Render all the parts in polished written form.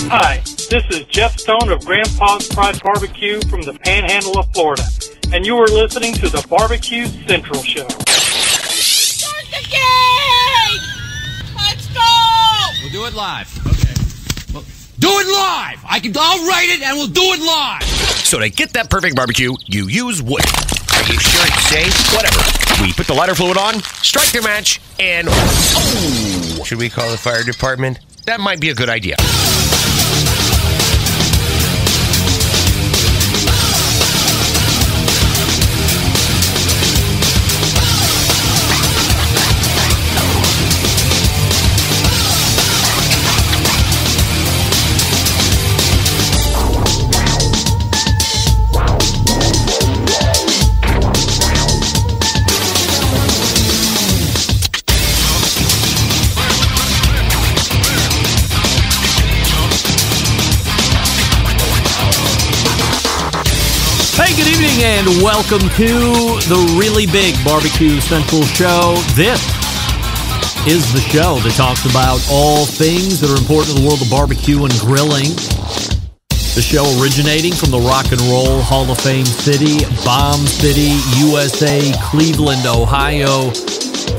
Hi, this is Jeff Stone of Grandpa's Pride Barbecue from the Panhandle of Florida, and you are listening to the Barbecue Central Show. Start the game! Let's go! We'll do it live. Okay. Well, do it live! I'll write it and we'll do it live! So to get that perfect barbecue, you use wood. Are you sure it's safe? Whatever. We put the lighter fluid on, strike your match, and... Oh! Should we call the fire department? That might be a good idea. Hey, good evening, and welcome to the really big Barbecue Central Show. This is the show that talks about all things that are important in the world of barbecue and grilling. The show originating from the Rock and Roll Hall of Fame city, Bomb City, USA, Cleveland, Ohio,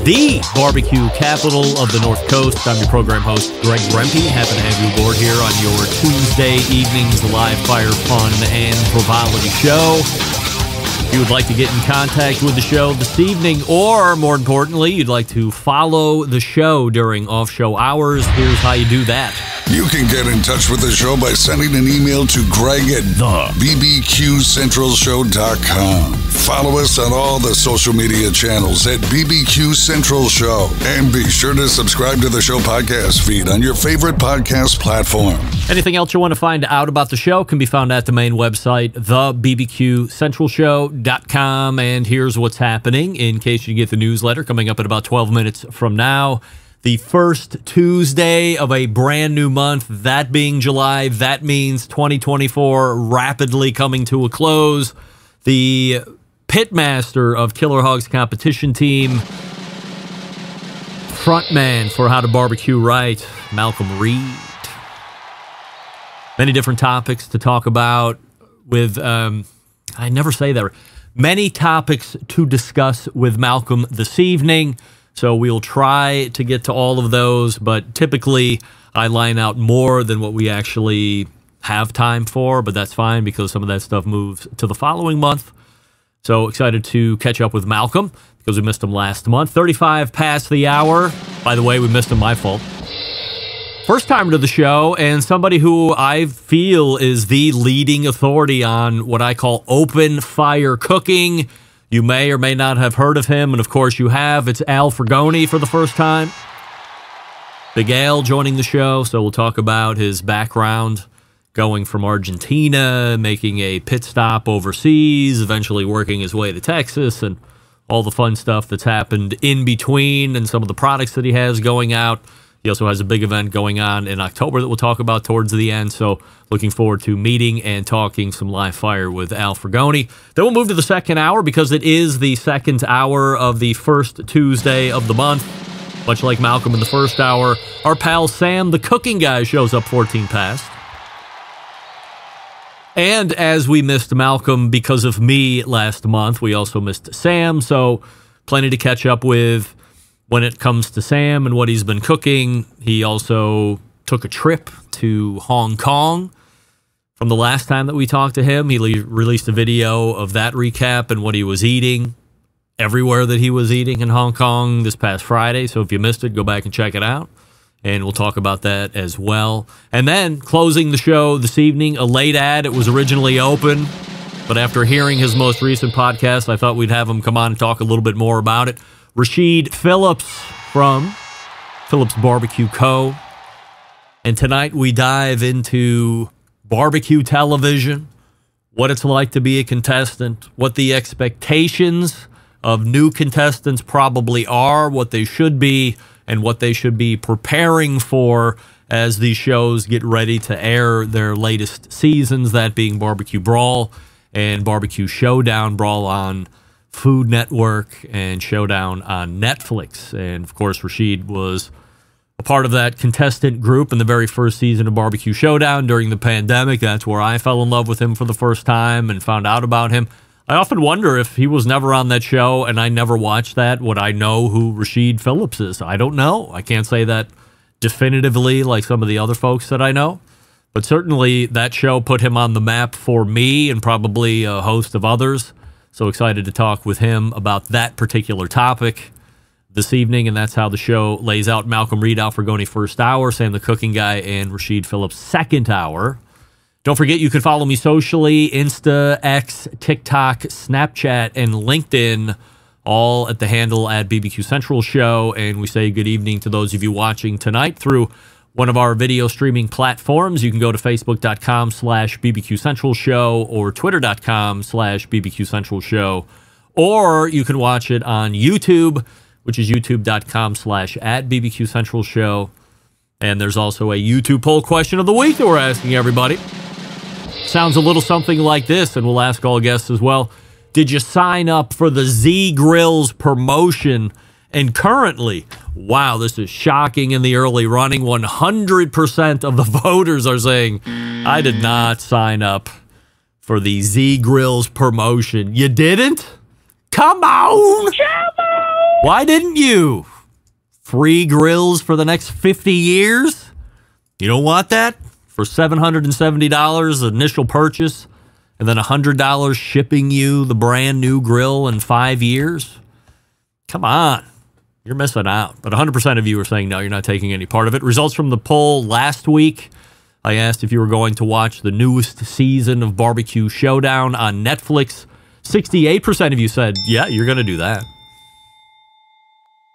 the barbecue capital of the North Coast. I'm your program host, Greg Rempe. Happy to have you aboard here on your Tuesday evening's live fire fun and frivolity show. If you would like to get in contact with the show this evening, or more importantly, you'd like to follow the show during off-show hours, here's how you do that. You can get in touch with the show by sending an email to Greg at bbqcentralshow.com. Follow us on all the social media channels at BBQ Central Show. And be sure to subscribe to the show podcast feed on your favorite podcast platform. Anything else you want to find out about the show can be found at the main website, thebbqcentralshow.com. And here's what's happening in case you get the newsletter coming up in about 12 minutes from now. The first Tuesday of a brand new month, that being July. That means 2024 rapidly coming to a close. The pitmaster of Killer Hog's competition team, frontman for How to Barbecue Right, Malcom Reed. Many different topics to talk about with, I never say that. Many topics to discuss with Malcom this evening. So we'll try to get to all of those, but typically I line out more than what we actually have time for, but that's fine because some of that stuff moves to the following month. So excited to catch up with Malcom because we missed him last month. 35 past the hour. By the way, we missed him, my fault. First timer to the show, and somebody who I feel is the leading authority on what I call open fire cooking. You may or may not have heard of him, and of course you have. It's Al Frugoni for the first time. Big Al joining the show, so we'll talk about his background, going from Argentina, making a pit stop overseas, eventually working his way to Texas, and all the fun stuff that's happened in between, and some of the products that he has going out. He also has a big event going on in October that we'll talk about towards the end, so looking forward to meeting and talking some live fire with Al Frugoni. Then we'll move to the second hour because it is the second hour of the first Tuesday of the month. Much like Malcom in the first hour, our pal Sam, the cooking guy, shows up 14 past. And as we missed Malcom because of me last month, we also missed Sam, so plenty to catch up with. When it comes to Sam and what he's been cooking, he also took a trip to Hong Kong. From the last time that we talked to him, he released a video of that recap and what he was eating everywhere that he was eating in Hong Kong this past Friday. So if you missed it, go back and check it out. And we'll talk about that as well. And then closing the show this evening, a late ad. It was originally open, but after hearing his most recent podcast, I thought we'd have him come on and talk a little bit more about it. Rashid Phillips from Phillips Barbecue Co. And tonight we dive into barbecue television, what it's like to be a contestant, what the expectations of new contestants probably are, what they should be, and what they should be preparing for as these shows get ready to air their latest seasons, that being Barbecue Brawl and Barbecue Showdown Brawl on Food Network and Showdown on Netflix. And, of course, Rashid was a part of that contestant group in the very first season of Barbecue Showdown during the pandemic. That's where I fell in love with him for the first time and found out about him. I often wonder if he was never on that show and I never watched that, would I know who Rasheed Phillips is? I don't know. I can't say that definitively like some of the other folks that I know. But certainly that show put him on the map for me and probably a host of others. So excited to talk with him about that particular topic this evening, and that's how the show lays out. Malcom Reed, Al Frugoni first hour, Sam the Cooking Guy, and Rasheed Phillips second hour. Don't forget you can follow me socially, Insta, X, TikTok, Snapchat, and LinkedIn, all at the handle at BBQ Central Show. And we say good evening to those of you watching tonight through one of our video streaming platforms. You can go to facebook.com/BBQ Central Show or twitter.com/BBQ Central Show, or you can watch it on YouTube, which is youtube.com/@BBQ Central Show. And there's also a YouTube poll question of the week that we're asking everybody. Sounds a little something like this, and we'll ask all guests as well. Did you sign up for the Z Grills promotion? And currently, wow, this is shocking in the early running, 100% of the voters are saying, I did not sign up for the Z Grills promotion. You didn't? Come on! Why didn't you? Free grills for the next 50 years? You don't want that? For $770 initial purchase and then $100 shipping you the brand new grill in 5 years? Come on. You're missing out. But 100% of you are saying no, you're not taking any part of it. Results from the poll last week. I asked if you were going to watch the newest season of Barbecue Showdown on Netflix. 68% of you said, yeah, you're going to do that.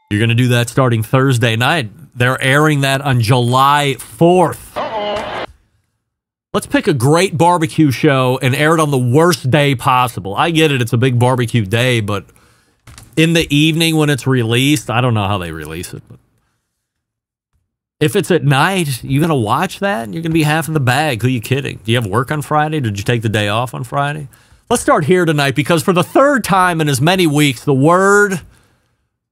You're going to do that starting Thursday night. They're airing that on July 4th. Let's pick a great barbecue show and air it on the worst day possible. I get it. It's a big barbecue day, but in the evening when it's released, I don't know how they release it. But if it's at night, you're going to watch that and you're going to be half in the bag. Who are you kidding? Do you have work on Friday? Did you take the day off on Friday? Let's start here tonight because for the third time in as many weeks, the word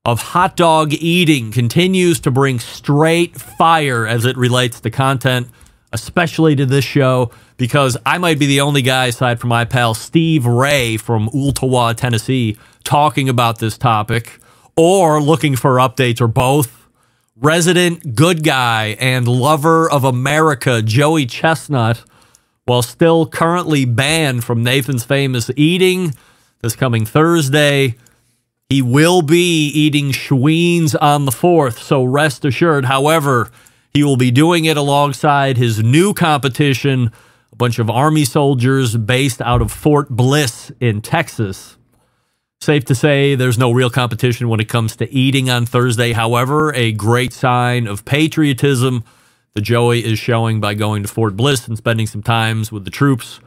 of hot dog eating continues to bring straight fire as it relates to content, especially to this show, because I might be the only guy, aside from my pal Steve Ray from Ooltewah, Tennessee, talking about this topic or looking for updates, or both. Resident good guy and lover of America, Joey Chestnut, while still currently banned from Nathan's Famous Eating this coming Thursday, he will be eating Schween's on the 4th, so rest assured. However, he will be doing it alongside his new competition, a bunch of Army soldiers based out of Fort Bliss in Texas. Safe to say there's no real competition when it comes to eating on Thursday. However, a great sign of patriotism that Joey is showing by going to Fort Bliss and spending some time with the troops,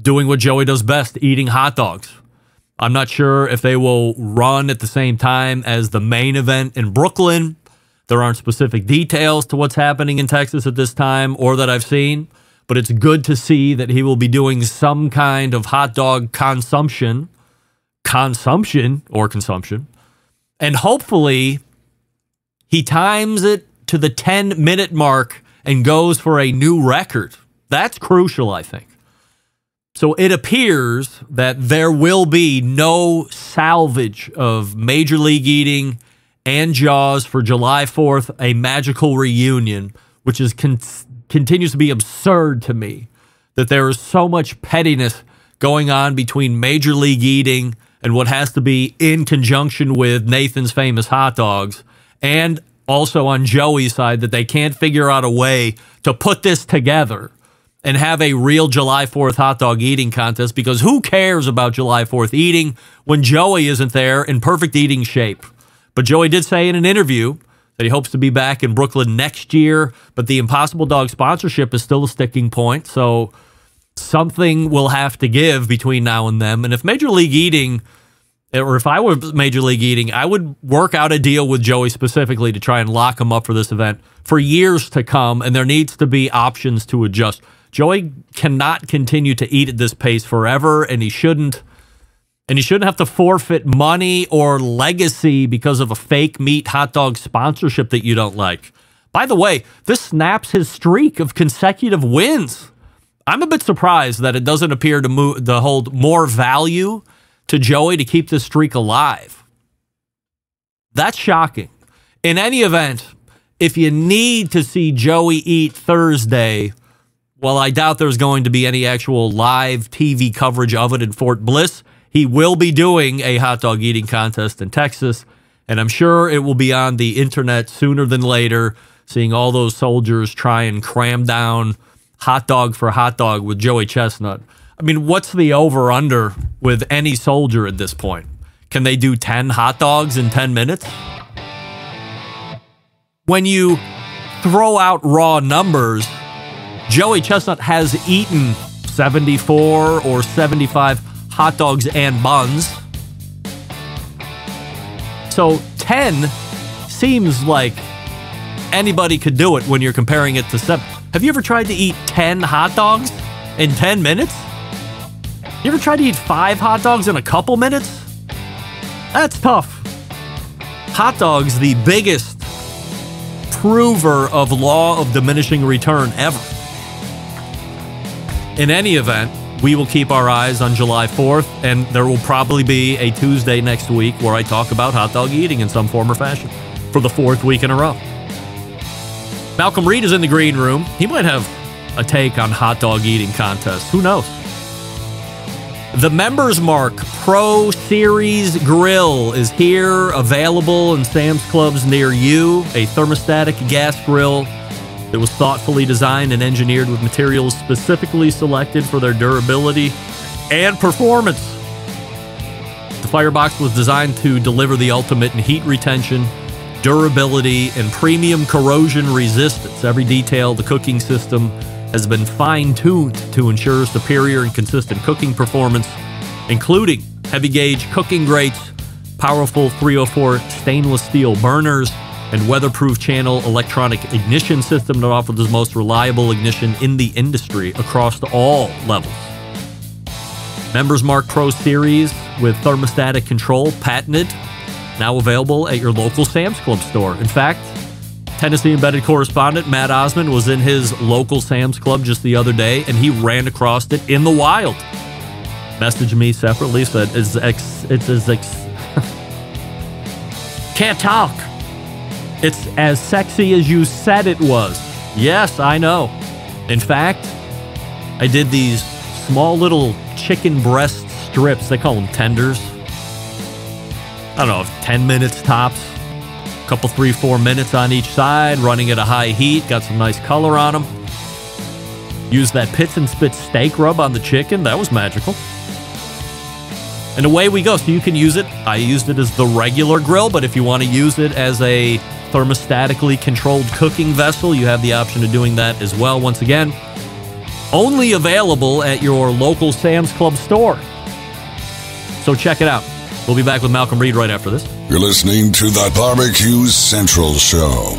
doing what Joey does best, eating hot dogs. I'm not sure if they will run at the same time as the main event in Brooklyn. There aren't specific details to what's happening in Texas at this time or that I've seen, but it's good to see that he will be doing some kind of hot dog consumption, and hopefully he times it to the 10-minute mark and goes for a new record. That's crucial, I think. So it appears that there will be no salvage of Major League Eating and Jaws for July 4th, a magical reunion, which is continues to be absurd to me, that there is so much pettiness going on between Major League Eating and what has to be in conjunction with Nathan's Famous Hot Dogs, and also on Joey's side that they can't figure out a way to put this together and have a real July 4th hot dog eating contest, because who cares about July 4th eating when Joey isn't there in perfect eating shape? But Joey did say in an interview that he hopes to be back in Brooklyn next year, but the Impossible Dog sponsorship is still a sticking point, so something will have to give between now and then. And if Major League Eating, or if I were Major League Eating, I would work out a deal with Joey specifically to try and lock him up for this event for years to come, and there needs to be options to adjust. Joey cannot continue to eat at this pace forever, and he shouldn't. And he shouldn't have to forfeit money or legacy because of a fake meat hot dog sponsorship that you don't like. By the way, this snaps his streak of consecutive wins. I'm a bit surprised that it doesn't appear to hold more value to Joey to keep this streak alive. That's shocking. In any event, if you need to see Joey eat Thursday, well, I doubt there's going to be any actual live TV coverage of it in Fort Bliss. He will be doing a hot dog eating contest in Texas, and I'm sure it will be on the internet sooner than later, seeing all those soldiers try and cram down hot dog for hot dog with Joey Chestnut. I mean, what's the over-under with any soldier at this point? Can they do 10 hot dogs in 10 minutes? When you throw out raw numbers, Joey Chestnut has eaten 74 or 75 hot dogs and buns. So 10 seems like anybody could do it when you're comparing it to 7. Have you ever tried to eat 10 hot dogs in 10 minutes? You ever tried to eat 5 hot dogs in a couple minutes? That's tough. Hot dogs, the biggest prover of law of diminishing return ever. In any event, we will keep our eyes on July 4th, and there will probably be a Tuesday next week where I talk about hot dog eating in some form or fashion for the 4th week in a row. Malcolm Reed is in the green room. He might have a take on hot dog eating contests. Who knows? The Members Mark Pro Series Grill is here, available in Sam's Clubs near you. A thermostatic gas grill that was thoughtfully designed and engineered with materials specifically selected for their durability and performance. The Firebox was designed to deliver the ultimate in heat retention, durability, and premium corrosion resistance. Every detail of the cooking system has been fine-tuned to ensure superior and consistent cooking performance, including heavy-gauge cooking grates, powerful 304 stainless steel burners, and weatherproof channel electronic ignition system that offers the most reliable ignition in the industry across all levels. Members Mark Pro Series with thermostatic control, patented, now available at your local Sam's Club store. In fact, Tennessee embedded correspondent Matt Osmond was in his local Sam's Club just the other day, and he ran across it in the wild. Messaged me separately, said, can't talk. It's as sexy as you said it was. Yes, I know. In fact, I did these small little chicken breast strips. They call them tenders. I don't know, 10 minutes tops. A couple, 3-4 minutes on each side, running at a high heat. Got some nice color on them. Used that Pits and Spit steak rub on the chicken. That was magical. And away we go. So you can use it. I used it as the regular grill, but if you want to use it as a thermostatically controlled cooking vessel, you have the option of doing that as well. Once again, only available at your local Sam's Club store. So check it out. We'll be back with Malcolm Reed right after this. You're listening to the Barbecue Central Show.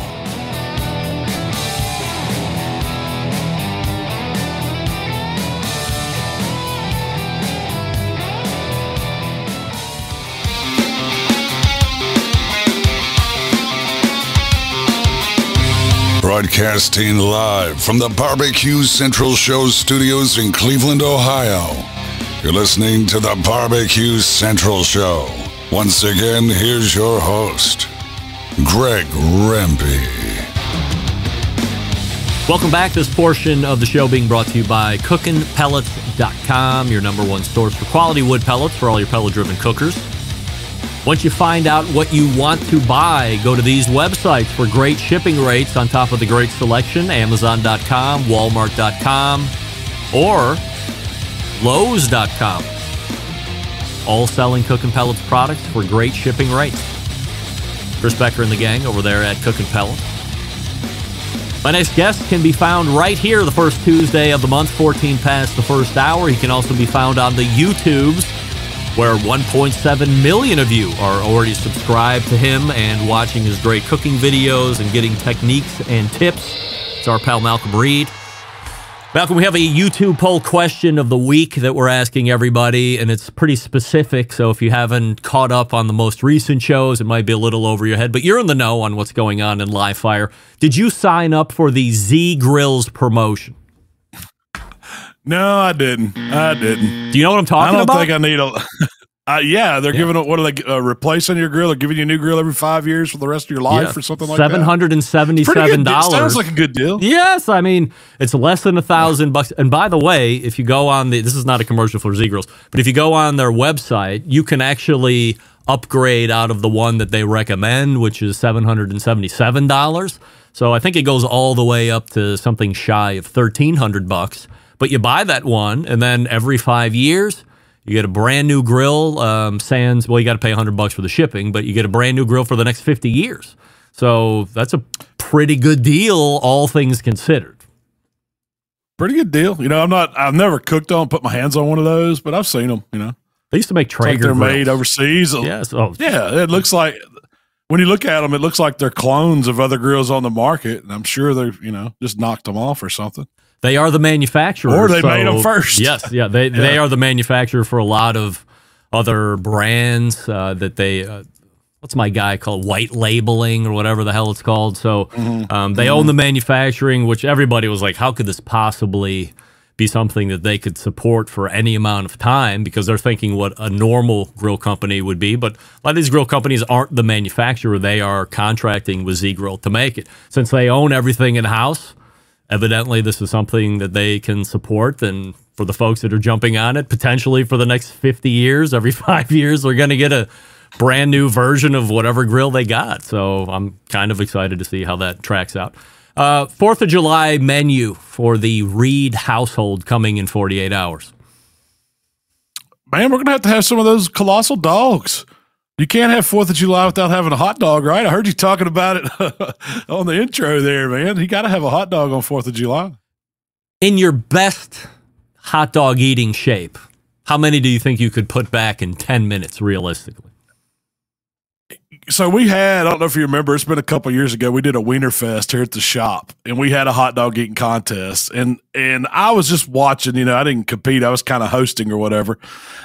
Broadcasting live from the Barbecue Central Show studios in Cleveland, Ohio. You're listening to the Barbecue Central Show. Once again, here's your host, Greg Rempe. Welcome back. This portion of the show being brought to you by cookinpellets.com, your number one source for quality wood pellets for all your pellet-driven cookers. Once you find out what you want to buy, go to these websites for great shipping rates on top of the great selection, Amazon.com, Walmart.com, or Lowe's.com. All selling Cookin' Pellets products for great shipping rates. Chris Becker and the gang over there at Cookin' Pellets. My next guest can be found right here the first Tuesday of the month, 14 past the first hour. He can also be found on the YouTubes, where 1.7 million of you are already subscribed to him and watching his great cooking videos and getting techniques and tips. It's our pal Malcolm Reed. Malcolm, we have a YouTube poll question of the week that we're asking everybody, and it's pretty specific. So if you haven't caught up on the most recent shows, it might be a little over your head, but you're in the know on what's going on in live fire. Did you sign up for the Z Grills promotion? No, I didn't. Do you know what I'm talking about? I don't think I need a. Yeah, they're giving it. What are they replacing your grill? They're giving you a new grill every 5 years for the rest of your life, or something like that. $777. Sounds like a good deal. Yes, I mean it's less than $1,000. And by the way, if you go on this is not a commercial for Z Grills, but if you go on their website, you can actually upgrade out of the one that they recommend, which is $777. So I think it goes all the way up to something shy of $1,300. But you buy that one, and then every 5 years. You get a brand new grill, sans, well, you got to pay $100 for the shipping, but you get a brand new grill for the next 50 years. So that's a pretty good deal, all things considered. Pretty good deal. You know, I've never cooked on, put my hands on one of those, but I've seen them, you know. They used to make Traeger like they're grills. made overseas. Yes. Oh. Yeah, it looks like, when you look at them, it looks like they're clones of other grills on the market, and I'm sure they're, you know, just knocked them off or something. They are the manufacturer. Or they made them first. Yes, yeah. They are the manufacturer for a lot of other brands that they, what's my guy called? White labeling or whatever the hell it's called. So they own the manufacturing, which everybody was like, how could this possibly be something that they could support for any amount of time? Because they're thinking what a normal grill company would be. But a lot of these grill companies aren't the manufacturer. They are contracting with Z-Grill to make it. Since they own everything in-house, evidently, this is something that they can support, and for the folks that are jumping on it, potentially for the next 50 years, every 5 years, they're going to get a brand new version of whatever grill they got. So I'm kind of excited to see how that tracks out. 4th of July menu for the Reed household coming in 48 hours. Man, we're going to have some of those colossal dogs. You can't have 4th of July without having a hot dog, right? I heard you talking about it on the intro there, man. You got to have a hot dog on 4th of July. In your best hot dog eating shape, how many do you think you could put back in 10 minutes realistically? So we had, I don't know if you remember, it's been a couple years ago, we did a Wiener Fest here at the shop, and we had a hot dog eating contest. And I was just watching, you know, I didn't compete. I was kind of hosting or whatever.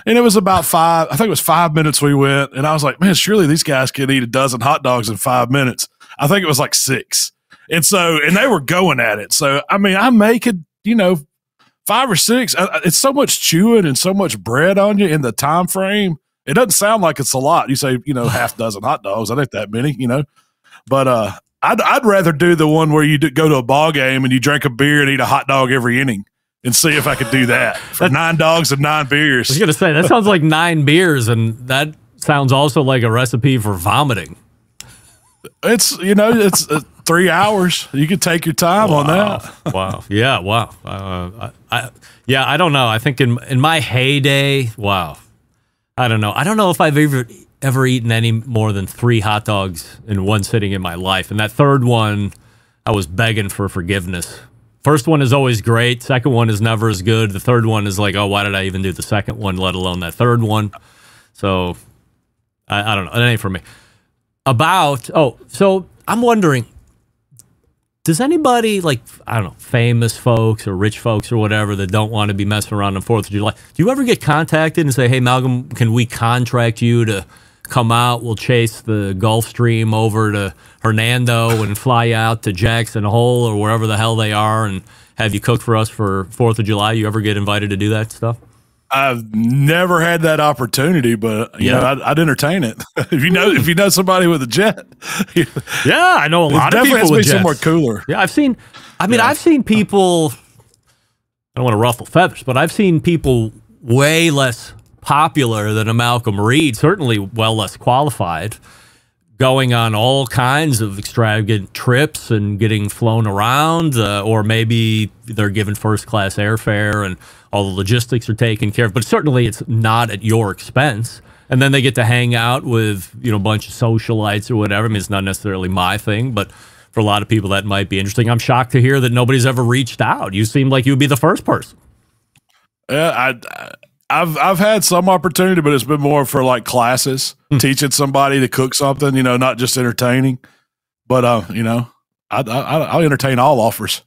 And it was about 5 minutes we went, and I was like, man, surely these guys can eat a dozen hot dogs in 5 minutes. I think it was like 6. And they were going at it. So, I mean, I'm making, you know, 5 or 6. It's so much chewing and so much bread on you in the time frame. It doesn't sound like it's a lot. You say, you know, half dozen hot dogs. I ain't that many, you know. But I'd rather do the one where you go to a ball game and you drink a beer and eat a hot dog every inning and see if I could do that for 9 dogs and 9 beers. I was going to say, that sounds like 9 beers, and that sounds also like a recipe for vomiting. It's, you know, it's 3 hours. You can take your time on that. Wow. Yeah, wow. I don't know. I think in my heyday, wow. I don't know. I don't know if I've ever eaten any more than 3 hot dogs in one sitting in my life. And that third one, I was begging for forgiveness. First one is always great. Second one is never as good. The third one is like, oh, why did I even do the second one, let alone that third one? So I don't know. It ain't for me. So I'm wondering, does anybody, like, I don't know, famous folks or rich folks or whatever that don't want to be messing around on 4th of July, do you ever get contacted and say, hey, Malcolm, can we contract you to come out? We'll chase the Gulf Stream over to Hernando and fly you out to Jackson Hole or wherever the hell they are and have you cook for us for 4th of July? You ever get invited to do that stuff? I've never had that opportunity, but you know, I'd entertain it. if you know somebody with a jet. Yeah, I know a lot of people has to with be jets. somewhere cooler. Yeah, I've seen people, I don't want to ruffle feathers, but I've seen people way less popular than a Malcolm Reed, certainly well less qualified, going on all kinds of extravagant trips and getting flown around, or maybe they're given first-class airfare and all the logistics are taken care of. But certainly it's not at your expense. And then they get to hang out with, you know, a bunch of socialites or whatever. I mean, it's not necessarily my thing, but for a lot of people that might be interesting. I'm shocked to hear that nobody's ever reached out. You seem like you'd be the first person. Yeah, I've had some opportunity, but it's been more for like classes, teaching somebody to cook something, you know, not just entertaining. But you know, I'll entertain all offers.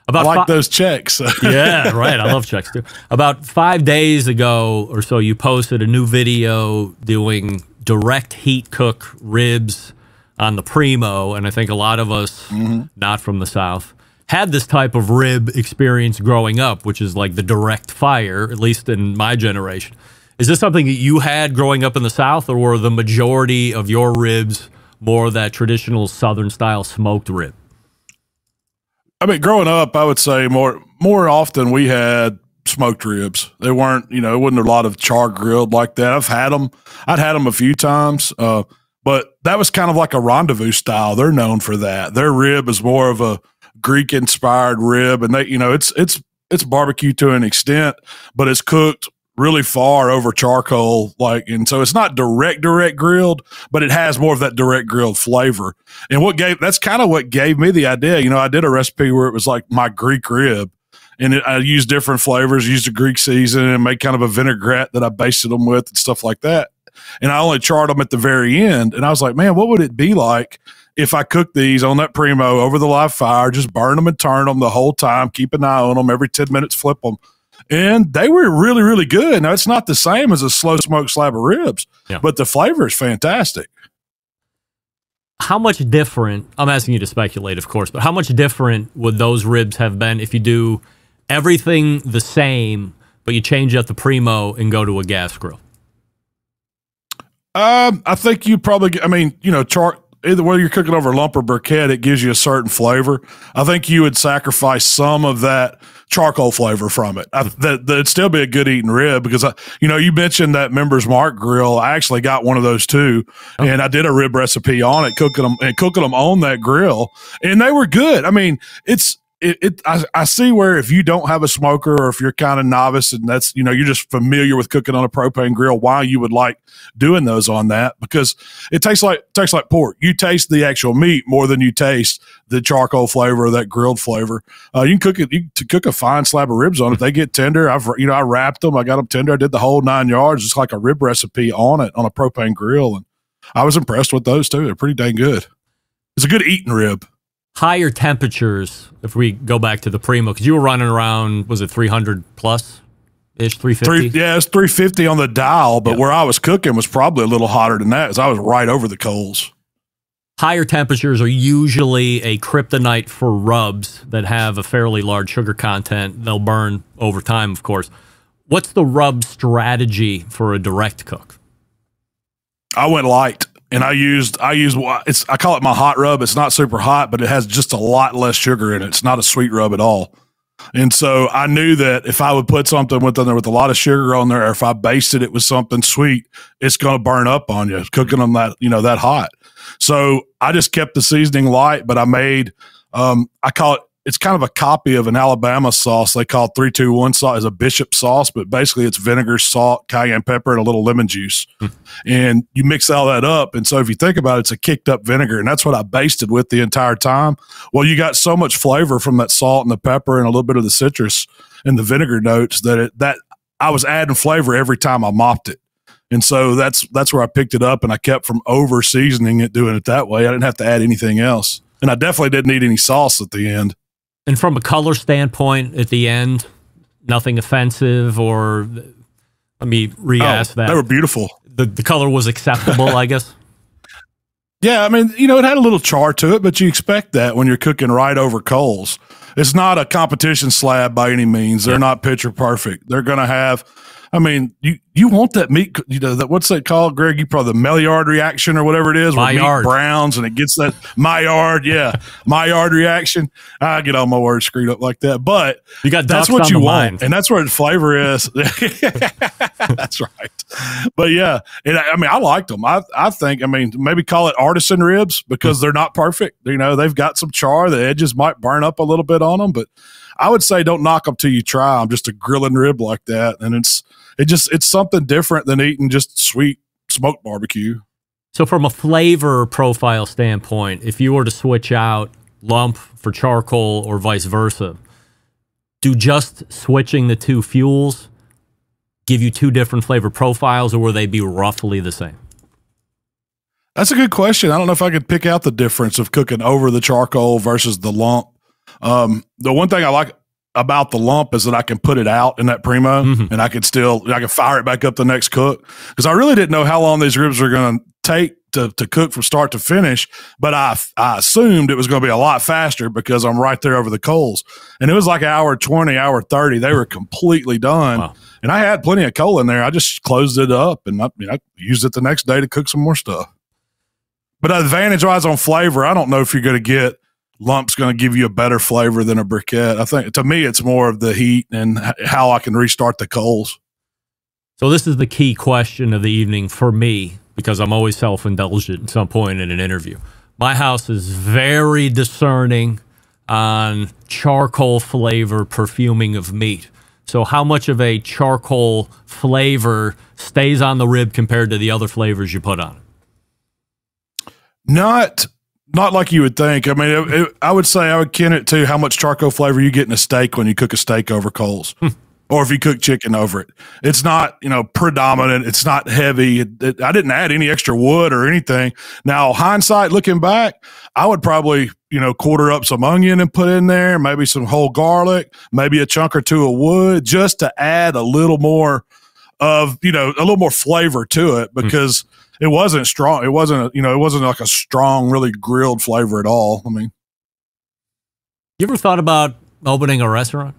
I like those checks. Yeah, right. I love checks too. About 5 days ago or so, you posted a new video doing direct heat cook ribs on the Primo, and I think a lot of us, not from the South, had this type of rib experience growing up, which is like the direct fire, at least in my generation. Is this something that you had growing up in the South, or were the majority of your ribs more that traditional Southern-style smoked rib? I mean, growing up, I would say more often we had smoked ribs. They weren't, it wasn't a lot of char grilled like that. I've had them. I'd had them a few times, but that was kind of like a rendezvous style. They're known for that. Their rib is more of a Greek-inspired rib, and they, it's barbecue to an extent, but it's cooked really far over charcoal, and so it's not direct grilled, but it has more of that direct grilled flavor. And that's kind of what gave me the idea. I did a recipe where it was like my Greek rib, and I used different flavors, used a Greek season, and made kind of a vinaigrette that I basted them with and stuff like that. And I only charred them at the very end. And I was like, man, what would it be like if I cooked these on that Primo over the live fire, just burn them and turn them the whole time, keep an eye on them, every 10 minutes flip them. And they were really, really good. Now, it's not the same as a slow smoked slab of ribs, but the flavor is fantastic. How much different, I'm asking you to speculate, of course, but how much different would those ribs have been if you do everything the same, but you change up the Primo and go to a gas grill? I think you probably, either whether you're cooking over lump or briquette, it gives you a certain flavor. I think you would sacrifice some of that charcoal flavor from it. That'd still be a good eating rib because, you mentioned that Members Mark grill. I actually got one of those too, and I did a rib recipe on it, cooking them on that grill, and they were good. I mean, I see where if you don't have a smoker or if you're kind of novice and that's, you're just familiar with cooking on a propane grill, why you would like doing those on that, because it tastes like pork. You taste the actual meat more than you taste the charcoal flavor or that grilled flavor. You can cook a fine slab of ribs on it. They get tender. I wrapped them. I got them tender. I did the whole 9 yards, just like a rib recipe on it on a propane grill. And I was impressed with those too. They're pretty dang good. It's a good eating rib. Higher temperatures, if we go back to the Primo, because you were running around, was it 300 plus ish, 350? Yeah, it's 350 on the dial, but where I was cooking was probably a little hotter than that, because I was right over the coals. Higher temperatures are usually a kryptonite for rubs that have a fairly large sugar content. They'll burn over time, of course. What's the rub strategy for a direct cook? I went light. And I call it my hot rub. It's not super hot, but it has just a lot less sugar in it. It's not a sweet rub at all. And so I knew that if I would put something with a lot of sugar on there, or if I basted it with something sweet, it's going to burn up on you, cooking them that hot. So I just kept the seasoning light, but I made, I call it, it's kind of a copy of an Alabama sauce they call 3-2-1 sauce. It's a Bishop sauce, but basically it's vinegar, salt, cayenne pepper, and a little lemon juice. And you mix all that up. And so if you think about it, it's a kicked up vinegar. And that's what I basted with the entire time. Well, you got so much flavor from that salt and the pepper and a little bit of the citrus and the vinegar notes that I was adding flavor every time I mopped it. And so that's where I picked it up, and I kept from over seasoning it, doing it that way. I didn't have to add anything else. And I definitely didn't need any sauce at the end. And from a color standpoint, at the end, nothing offensive, or let me re-ask that. They were beautiful. The color was acceptable, I guess. Yeah, I mean, it had a little char to it, but you expect that when you're cooking right over coals. It's not a competition slab by any means. They're not picture perfect. They're going to have, you want that meat, what's that called, Greg? You probably the Maillard reaction or whatever it is, where meat browns and it gets that Maillard, Maillard reaction. I get all my words screwed up like that, but you got that's what you want, and that's where the flavor is. That's right. But yeah, and I liked them. I think, maybe call it artisan ribs because they're not perfect. They've got some char. The edges might burn up a little bit on them, but I would say don't knock them till you try them. Just a grilling rib like that, and it's something different than eating just sweet smoked barbecue. So from a flavor profile standpoint, if you were to switch out lump for charcoal or vice versa, do just switching the two fuels give you two different flavor profiles, or will they be roughly the same? That's a good question. I don't know if I could pick out the difference of cooking over the charcoal versus the lump. The one thing I like about the lump is that I can put it out in that primo and I can fire it back up the next cook. Because I really didn't know how long these ribs were going to take to cook from start to finish, but I assumed it was going to be a lot faster because I'm right there over the coals. And it was like hour 20, hour 30. They were completely done. Wow. And I had plenty of coal in there. I just closed it up and I used it the next day to cook some more stuff. But advantage-wise on flavor, I don't know if you're going to get lump's going to give you a better flavor than a briquette. I think, to me, it's more of the heat and how I can restart the coals. So this is the key question of the evening for me, because I'm always self-indulgent at some point in an interview. My house is very discerning on charcoal flavor perfuming of meat. So how much of a charcoal flavor stays on the rib compared to the other flavors you put on it? Not like you would think. I mean, I would say I would kin it to how much charcoal flavor you get in a steak when you cook a steak over coals. Or if you cook chicken over it. It's not, predominant. It's not heavy. I didn't add any extra wood or anything. Now, hindsight, looking back, I would probably, quarter up some onion and put in there, maybe some whole garlic, maybe a chunk or two of wood, just to add a little more of, a little more flavor to it, because it wasn't strong. It wasn't, it wasn't like a strong, really grilled flavor at all. I mean, you ever thought about opening a restaurant?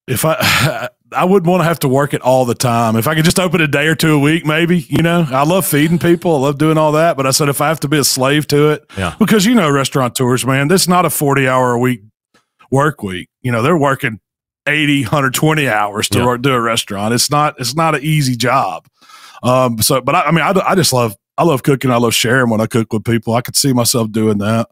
If I wouldn't want to have to work it all the time. If I could just open a day or two a week, maybe, I love feeding people. I love doing all that. But I said, if I have to be a slave to it, because, restaurateurs, man, this is not a 40-hour-a-week work week. They're working 80, 120 hours to do a restaurant. It's not an easy job. But I just love cooking. I love sharing when I cook with people. I could see myself doing that.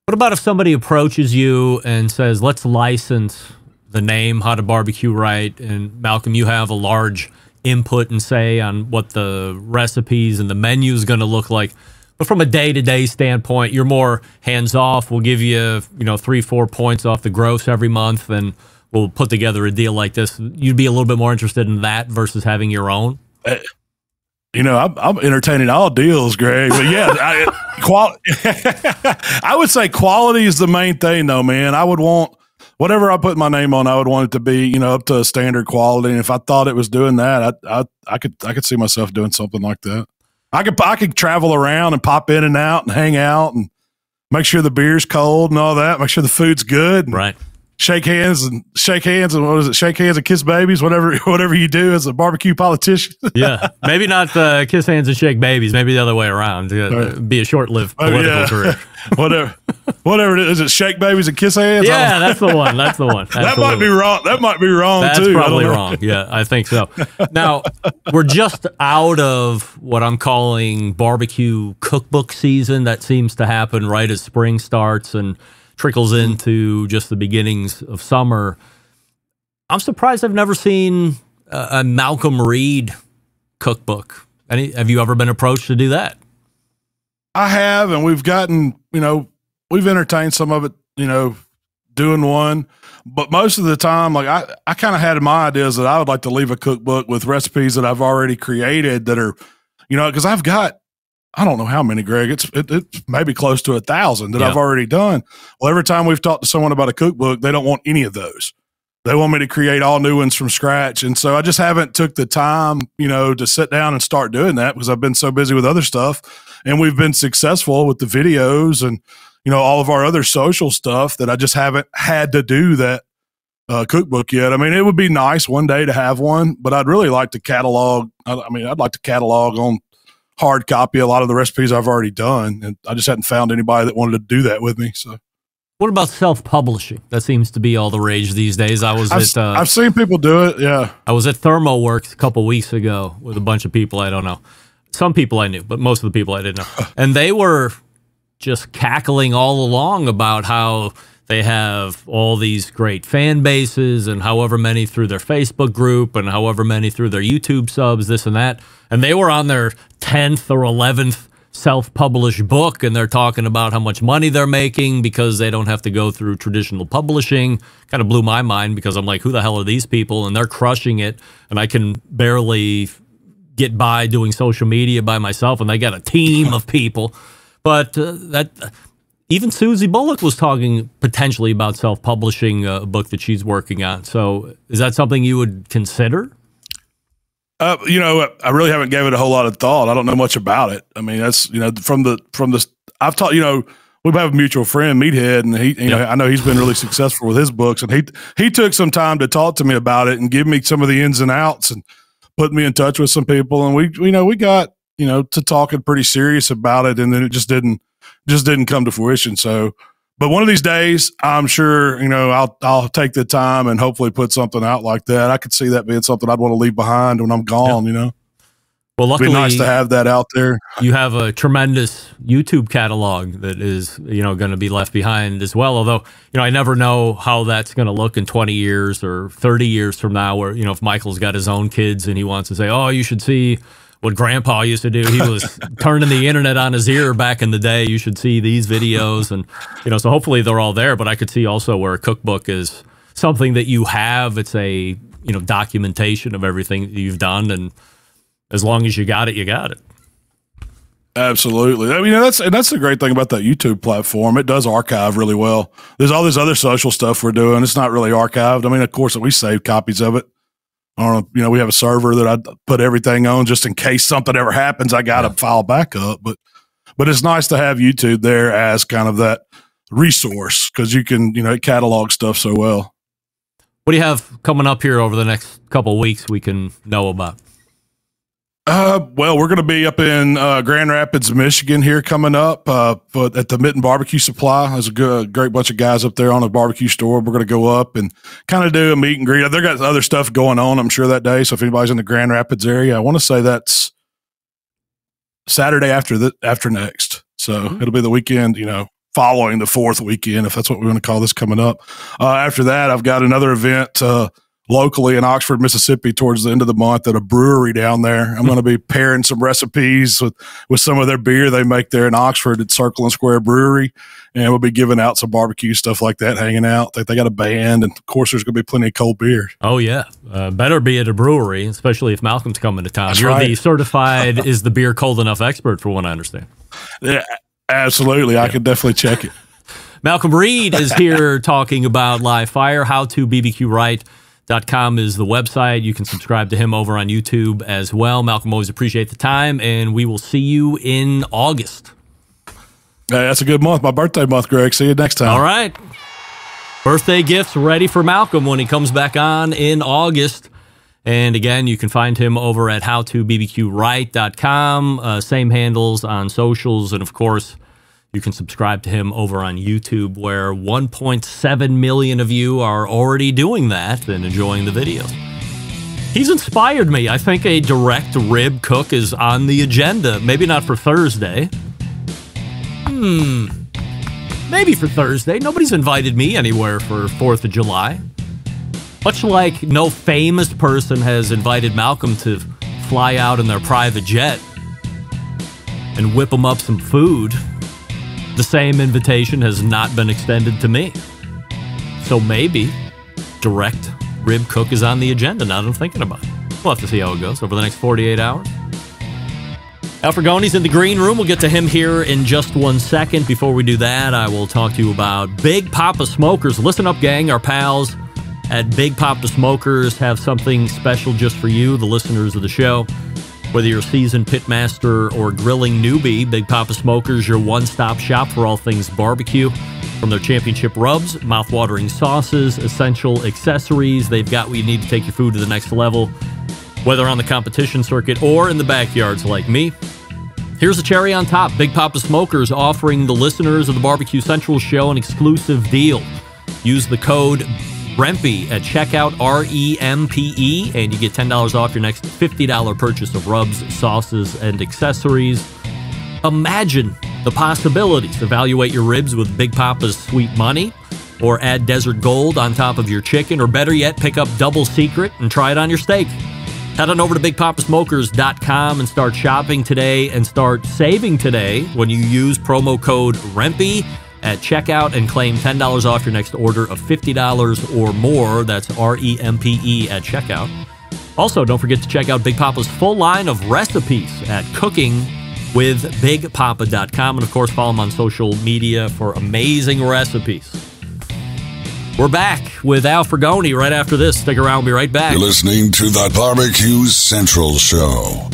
What about if somebody approaches you and says, let's license the name How to Barbecue Right, and Malcolm, you have a large input and say on what the recipes and the menu is going to look like, but from a day-to-day standpoint, you're more hands-off. We'll give you 3-4 points off the gross every month, and we'll put together a deal like this. You'd be a little bit more interested in that versus having your own? I'm entertaining all deals, Greg. But yeah, I would say quality is the main thing, though, man. I would want whatever I put my name on, I would want it to be, up to a standard quality. And if I thought it was doing that, I could see myself doing something like that. I could travel around and pop in and out and hang out and make sure the beer's cold and all that. Make sure the food's good. Right. Shake hands and shake hands and kiss babies, whatever you do as a barbecue politician. Yeah, maybe not kiss hands and shake babies. Maybe the other way around. Be a short-lived political career. whatever it is, it shake babies and kiss hands. Yeah, that's the one. That's the one. That might be wrong. That might be wrong that's too. That's probably wrong. Yeah, I think so. Now we're just out of what I'm calling barbecue cookbook season. That seems to happen right as spring starts and trickles into just the beginnings of summer. I'm surprised I've never seen a Malcolm Reed cookbook. Have you ever been approached to do that? I have, and we've gotten, we've entertained some of it, doing one. But most of the time, like I kind of had my ideas that I would like to leave a cookbook with recipes that I've already created that are, because I've got, I don't know how many, Greg. It's maybe close to 1,000 that I've already done. Well, every time we've talked to someone about a cookbook, they don't want any of those. They want me to create all new ones from scratch. And so I just haven't took the time, to sit down and start doing that because I've been so busy with other stuff. And we've been successful with the videos and, all of our other social stuff that I just haven't had to do that cookbook yet. I mean, it would be nice one day to have one, but I'd really like to catalog. I'd like to catalog on hard copy a lot of the recipes I've already done, and I just hadn't found anybody that wanted to do that with me. So, what about self-publishing? That seems to be all the rage these days. I've seen people do it. Yeah, I was at ThermoWorks a couple weeks ago with a bunch of people I don't know. Some people I knew, but most of the people I didn't know, and they were just cackling all along about how they have all these great fan bases and however many through their Facebook group and however many through their YouTube subs, this and that. And they were on their 10th or 11th self-published book, and they're talking about how much money they're making because they don't have to go through traditional publishing. Kind of blew my mind because I'm like, who the hell are these people? And they're crushing it, and I can barely get by doing social media by myself, and they got a team of people. But Even Susie Bullock was talking potentially about self-publishing a book that she's working on. So is that something you would consider? You know, I really haven't gave it a whole lot of thought. I don't know much about it. I mean, that's, you know, from the I've taught, you know, we have a mutual friend, Meathead, and he, you know, I know he's been really successful with his books, and he took some time to talk to me about it and give me some of the ins and outs and put me in touch with some people, and we got, you know, to talking pretty serious about it, and then it just didn't come to fruition. So, but one of these days, I'm sure, you know, I'll take the time and hopefully put something out like that. I could see that being something I'd want to leave behind when I'm gone, you know. Well, luckily, it'd be nice to have that out there. You have a tremendous YouTube catalog that is, you know, going to be left behind as well. Although, you know, I never know how that's going to look in 20 years or 30 years from now, where, you know, if Michael's got his own kids and he wants to say, oh, you should see what Grandpa used to do. He was turning the internet on his ear back in the day. You should see these videos. And, you know, so hopefully they're all there. But I could see also where a cookbook is something that you have. It's a, you know, documentation of everything that you've done. And as long as you got it, you got it. Absolutely. I mean, that's the great thing about that YouTube platform. It does archive really well. There's all this other social stuff we're doing. It's not really archived. I mean, of course, we save copies of it. You know, we have a server that I put everything on just in case something ever happens. I got a file backup, but it's nice to have YouTube there as kind of that resource, because you can, you know, it catalogs stuff so well. What do you have coming up here over the next couple of weeks we can know about? Well, we're going to be up in Grand Rapids, Michigan here coming up, but at the Mitten Barbecue Supply. There's a great bunch of guys up there on a barbecue store. We're going to go up and kind of do a meet and greet. They've got other stuff going on, I'm sure, that day. So if anybody's in the Grand Rapids area, I want to say that's Saturday after next. So it'll be the weekend, you know, following the fourth weekend, if that's what we want to call this, coming up. After that, I've got another event, locally in Oxford, Mississippi, towards the end of the month at a brewery down there. I'm going to be pairing some recipes with some of their beer they make there in Oxford at Circle and Square Brewery. And we'll be giving out some barbecue stuff like that, hanging out. They got a band, and of course there's going to be plenty of cold beer. Oh yeah. Better be at a brewery, especially if Malcolm's coming to town. That's You're right. the certified is the beer cold enough expert, for what I understand. Yeah, absolutely. I can definitely check it. Malcolm Reed is here talking about live fire. HowToBBQRight.com is the website. You can subscribe to him over on YouTube as well. Malcolm, always appreciate the time, and we will see you in August. That's a good month. My birthday month, Greg. See you next time. All right. Birthday gifts ready for Malcolm when he comes back on in August. And again, you can find him over at HowToBBQRight.com. Same handles on socials. And of course, you can subscribe to him over on YouTube, where 1.7 million of you are already doing that and enjoying the videos. He's inspired me. I think a direct rib cook is on the agenda. Maybe not for Thursday. Maybe for Thursday. Nobody's invited me anywhere for 4th of July. Much like no famous person has invited Malcolm to fly out in their private jet and whip him up some food, the same invitation has not been extended to me. So maybe direct rib cook is on the agenda now that I'm thinking about it. We'll have to see how it goes over the next 48 hours. Al Frugoni's in the green room. We'll get to him here in just 1 second. Before we do that, I will talk to you about Big Papa Smokers. Listen up, gang. Our pals at Big Papa Smokers have something special just for you, the listeners of the show. Whether you're a seasoned pitmaster or grilling newbie, Big Papa Smokers, your one-stop shop for all things barbecue. From their championship rubs, mouth-watering sauces, essential accessories, they've got what you need to take your food to the next level, whether on the competition circuit or in the backyards like me. Here's the cherry on top. Big Papa Smokers offering the listeners of the Barbecue Central show an exclusive deal. Use the code REMPE at checkout, REMPE, and you get $10 off your next $50 purchase of rubs, sauces, and accessories. Imagine the possibilities. Evaluate your ribs with Big Papa's sweet money, or add Desert Gold on top of your chicken, or better yet, pick up Double Secret and try it on your steak. Head on over to BigPapaSmokers.com and start shopping today and start saving today when you use promo code REMPE at checkout and claim $10 off your next order of $50 or more. That's REMPE at checkout. Also, don't forget to check out Big Papa's full line of recipes at cooking with bigpapa.com. And of course, follow him on social media for amazing recipes. We're back with Al Frugoni right after this. Stick around. We'll be right back. You're listening to the Barbecue Central Show.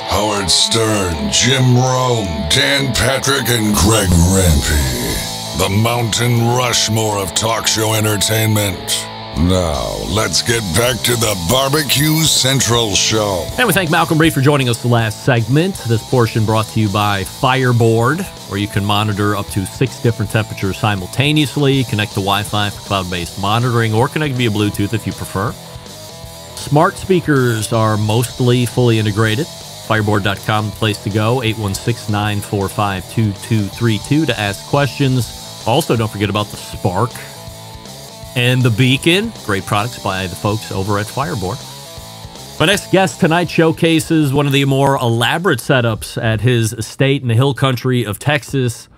Howard Stern, Jim Rome, Dan Patrick, and Greg Rempe. The Mountain Rushmore of talk show entertainment. Now, let's get back to the Barbecue Central Show. And we thank Malcolm Reed for joining us the last segment. This portion brought to you by Fireboard, where you can monitor up to 6 different temperatures simultaneously, connect to Wi-Fi for cloud-based monitoring, or connect via Bluetooth if you prefer. Smart speakers are mostly fully integrated. Fireboard.com, the place to go. 816-945-2232 to ask questions. Also, don't forget about the Spark and the Beacon. Great products by the folks over at Fireboard. My next guest tonight showcases one of the more elaborate setups at his estate in the hill country of Texas.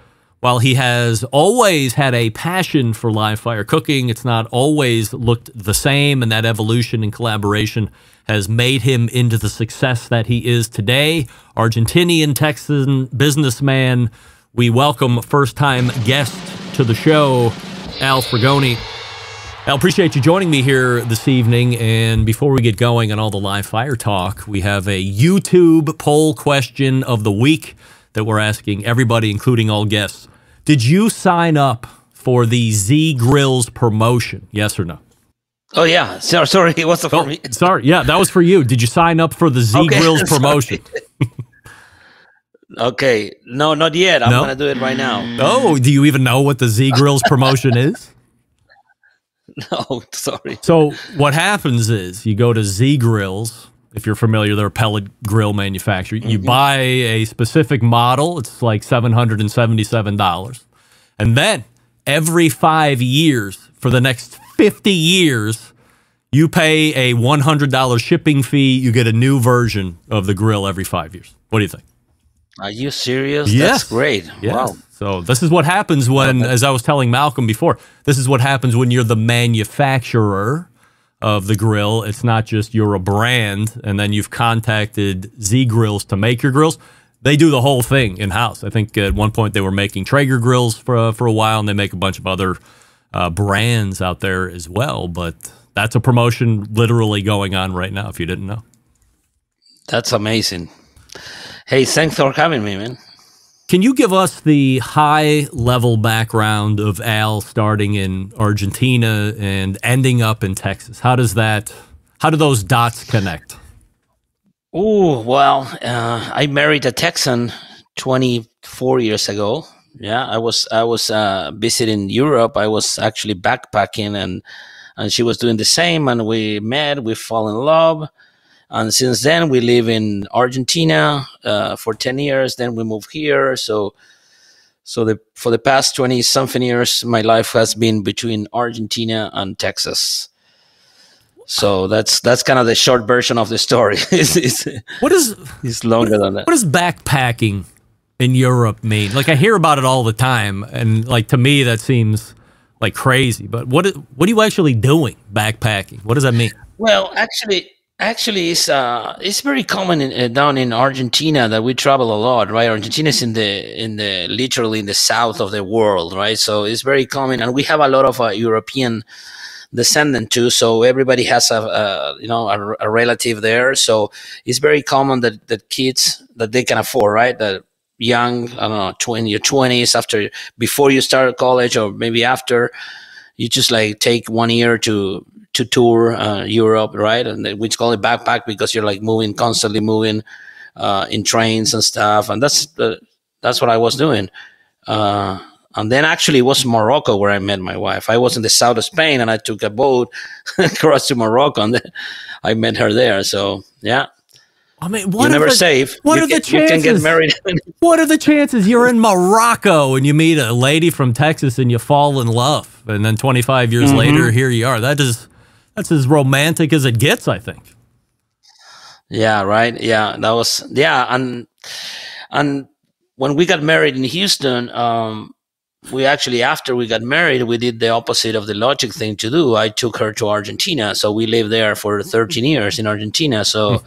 While he has always had a passion for live fire cooking, it's not always looked the same, and that evolution and collaboration has made him into the success that he is today. Argentinian Texan businessman. We welcome first-time guest to the show, Al Frugoni. I appreciate you joining me here this evening. And before we get going on all the live fire talk, we have a YouTube poll question of the week that we're asking everybody, including all guests. Did you sign up for the Z Grills promotion? Yes or no? Oh, yeah. Sorry. What's the for me? Sorry. Yeah, that was for you. Did you sign up for the Z Grills promotion? Okay. No, not yet. I'm going to do it right now. Oh, do you even know what the Z Grills promotion is? No, sorry. So what happens is you go to Z Grills. If you're familiar, they're a pellet grill manufacturer. You buy a specific model. It's like $777. And then every 5 years for the next 50 years, you pay a $100 shipping fee. You get a new version of the grill every 5 years. What do you think? Are you serious? Yes. That's great. Yes. Wow. So this is what happens when, as I was telling Malcolm before, this is what happens when you're the manufacturer of the grill. It's not just you're a brand and then you've contacted Z Grills to make your grills. They do the whole thing in-house. I think at one point they were making Traeger grills for a while, and they make a bunch of other brands out there as well. But that's a promotion literally going on right now, if you didn't know. That's amazing. Hey, thanks for having me, man. Can you give us the high-level background of Al starting in Argentina and ending up in Texas? How do those dots connect? Oh, well, I married a Texan 24 years ago. Yeah, I was visiting Europe. I was actually backpacking, and she was doing the same, and we met, we fell in love. And since then, we live in Argentina for 10 years. Then we moved here. So for the past 20-something years, my life has been between Argentina and Texas. So that's kind of the short version of the story. It's longer than that. What does backpacking in Europe mean? Like, I hear about it all the time, and like to me that seems like crazy. But what are you actually doing backpacking? What does that mean? Well, actually, it's very common down in Argentina that we travel a lot, right? Argentina is literally in the south of the world, right? So it's very common, and we have a lot of European descendant too. So everybody has a relative there. So it's very common that kids that they can afford, right? That young, I don't know, your 20s before you start college or maybe after, you just like take 1 year to tour Europe, right? And we call it backpack because you're like constantly moving in trains and stuff. And that's what I was doing. And then actually it was Morocco where I met my wife. I was in the south of Spain and I took a boat across to Morocco and then I met her there. So yeah. I mean, you're never safe. What are the chances? You can get married. What are the chances you're in Morocco and you meet a lady from Texas and you fall in love, and then 25 years later, here you are? That's as romantic as it gets, I think. Yeah, right. Yeah, that was and when we got married in Houston, we actually, after we got married, we did the opposite of the logic thing to do. I took her to Argentina, so we lived there for 13 years in Argentina. So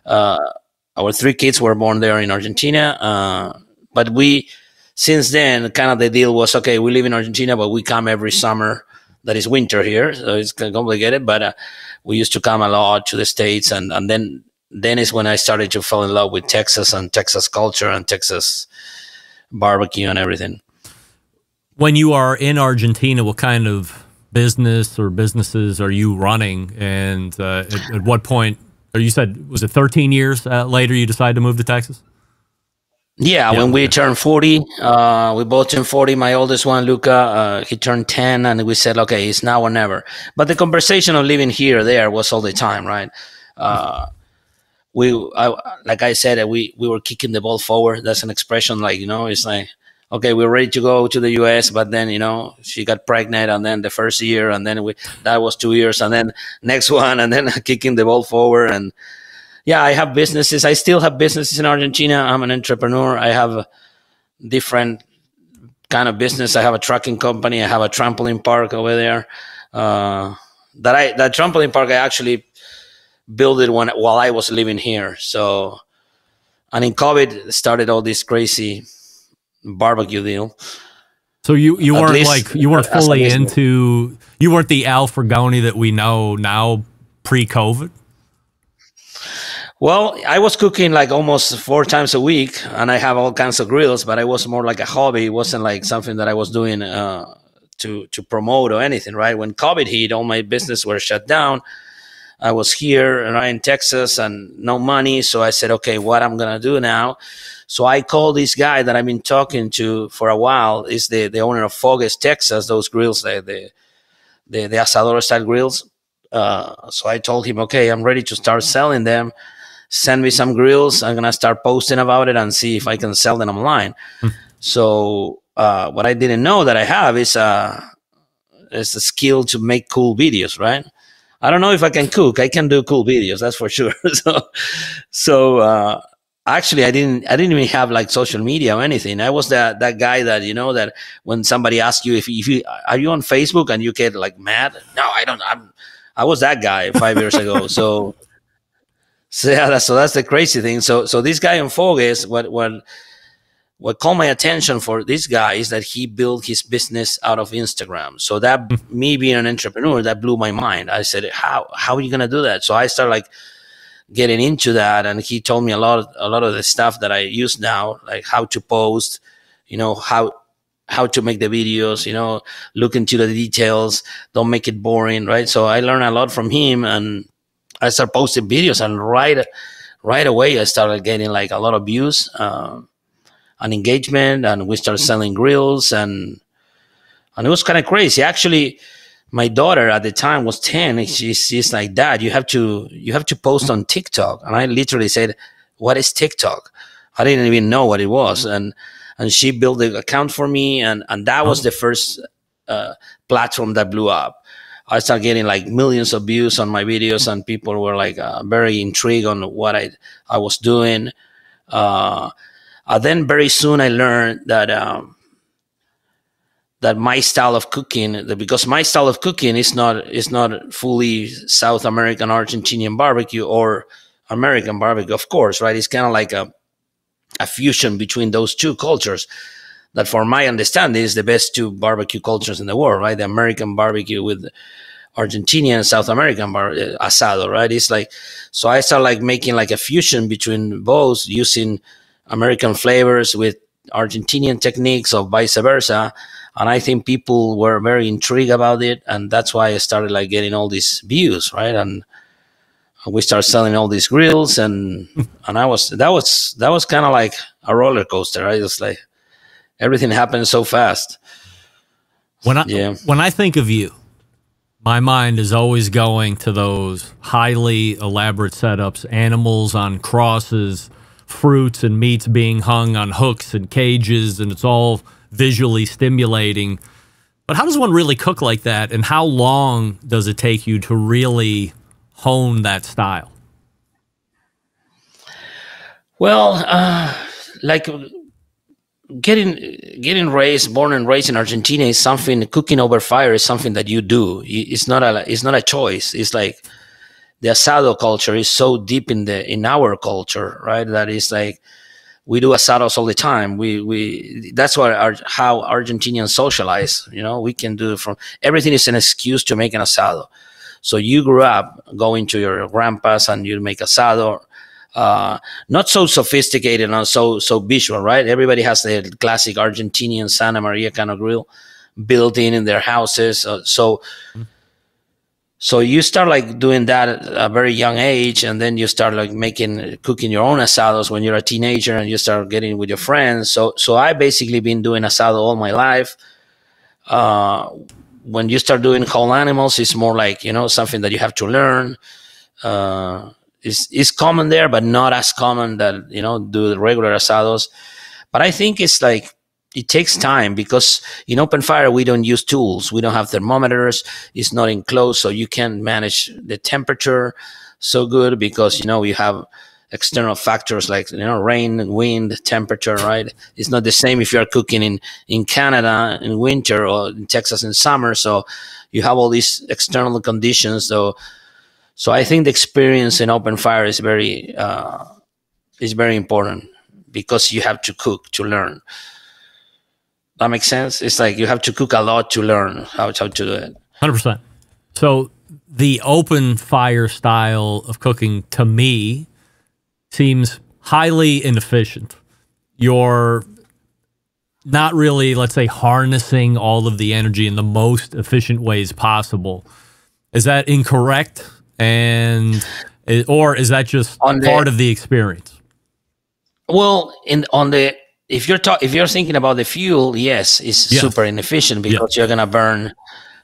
our 3 kids were born there in Argentina. But we, since then, kind of the deal was, okay, we live in Argentina, but we come every summer. That is winter here, so it's complicated. But we used to come a lot to the States, and then is when I started to fall in love with Texas and Texas culture and Texas barbecue and everything. When you are in Argentina, what kind of business or businesses are you running? And at what point, or you said, was it 13 years later you decided to move to Texas? Yeah, when we turned 40, we both turned 40. My oldest one, Luca, he turned 10, and we said, okay, it's now or never. But the conversation of living here or there was all the time, right? Like I said, we were kicking the ball forward. That's an expression, like, it's like, okay, we're ready to go to the U.S., but then, she got pregnant, and then the first year, and then that was 2 years, and then next one, and then kicking the ball forward. And yeah, I have businesses. I still have businesses in Argentina. I'm an entrepreneur. I have different kind of business. I have a trucking company. I have a trampoline park over there. That trampoline park, I actually built it while I was living here. So, and in COVID, started all this crazy barbecue deal. So you weren't fully into, you weren't the Al Frugoni that we know now pre-COVID? Well, I was cooking like almost 4 times a week, and I have all kinds of grills, but it was more like a hobby. It wasn't like something that I was doing to promote or anything, right? When COVID hit, all my business were shut down. I was here right in Texas and no money. So I said, okay, what I'm going to do now? So I called this guy that I've been talking to for a while. Is the owner of Fogues, Texas, those grills, the asador style grills. So I told him, okay, I'm ready to start selling them. Send me some grills. I'm going to start posting about it and see if I can sell them online. So what I didn't know that I have is a skill to make cool videos, right? I don't know if I can cook. I can do cool videos, that's for sure. So actually, I didn't even have like social media or anything. I was that guy that, that when somebody asks you if you are you on Facebook, and you get like mad. No, I don't. I was that guy 5 years ago. So yeah, that's the crazy thing. So this guy on Fogues, what caught my attention for this guy is that he built his business out of Instagram. So that me being an entrepreneur, that blew my mind. I said, how are you gonna do that? So I started like getting into that, and he told me a lot of the stuff that I use now, like how to post, how to make the videos, look into the details, don't make it boring, right? So I learned a lot from him, and I started posting videos, and right away I started getting like a lot of views and engagement, and we started selling grills, and it was kind of crazy. Actually, my daughter at the time was 10, and she's like, Dad, you have to post on TikTok. And I literally said, what is TikTok? I didn't even know what it was. And she built the account for me, and that was the first platform that blew up. I started getting like millions of views on my videos, and people were like very intrigued on what I was doing. Then very soon I learned that that my style of cooking, because my style of cooking is not fully South American Argentinian barbecue or American barbecue, of course, right? It's kind of like a fusion between those two cultures. That, for my understanding, is the best 2 barbecue cultures in the world, right? The American barbecue with Argentinian and South American asado, right? It's like, so I started like making like a fusion between both, using American flavors with Argentinian techniques or vice versa. And I think people were very intrigued about it. And that's why I started like getting all these views, right? And we started selling all these grills, and that was kind of like a roller coaster, right? It's like, everything happened so fast. When I think of you, my mind is always going to those highly elaborate setups, animals on crosses, fruits and meats being hung on hooks and cages, and it's all visually stimulating. But how does one really cook like that, and how long does it take you to really hone that style? Well, like getting raised, born and raised in Argentina is something. Cooking over fire is something that you do. It's not a choice. It's like the asado culture is so deep in our culture, right? That is like we do asados all the time. We that's how Argentinians socialize. You know, we can do from everything is an excuse to make an asado. So you grew up going to your grandpa's and you make asado. Not so sophisticated, not so visual, right? Everybody has the classic Argentinian Santa Maria kind of grill built in their houses. So you start like doing that at a very young age, and then you start like cooking your own asados when you're a teenager, and you start getting with your friends. So I basically been doing asado all my life. When you start doing whole animals, it's more like, you know, something that you have to learn. Is common there, but not as common that, you know, do the regular asados. But I think it's like it takes time, because in open fire we don't use tools. We don't have thermometers. It's not enclosed, so you can't manage the temperature so good, because, you know, you have external factors like, you know, rain, wind, temperature, right? It's not the same if you're cooking in Canada in winter or in Texas in summer. So you have all these external conditions. So I think the experience in open fire is very important, because you have to cook to learn. That makes sense? It's like you have to cook a lot to learn how to do it. 100%. So the open fire style of cooking, to me, seems highly inefficient. You're not really, let's say, harnessing all of the energy in the most efficient ways possible. Is that incorrect? Or is that just part of the experience? Well, if you're thinking about the fuel, yes, it's super inefficient, because you're gonna burn,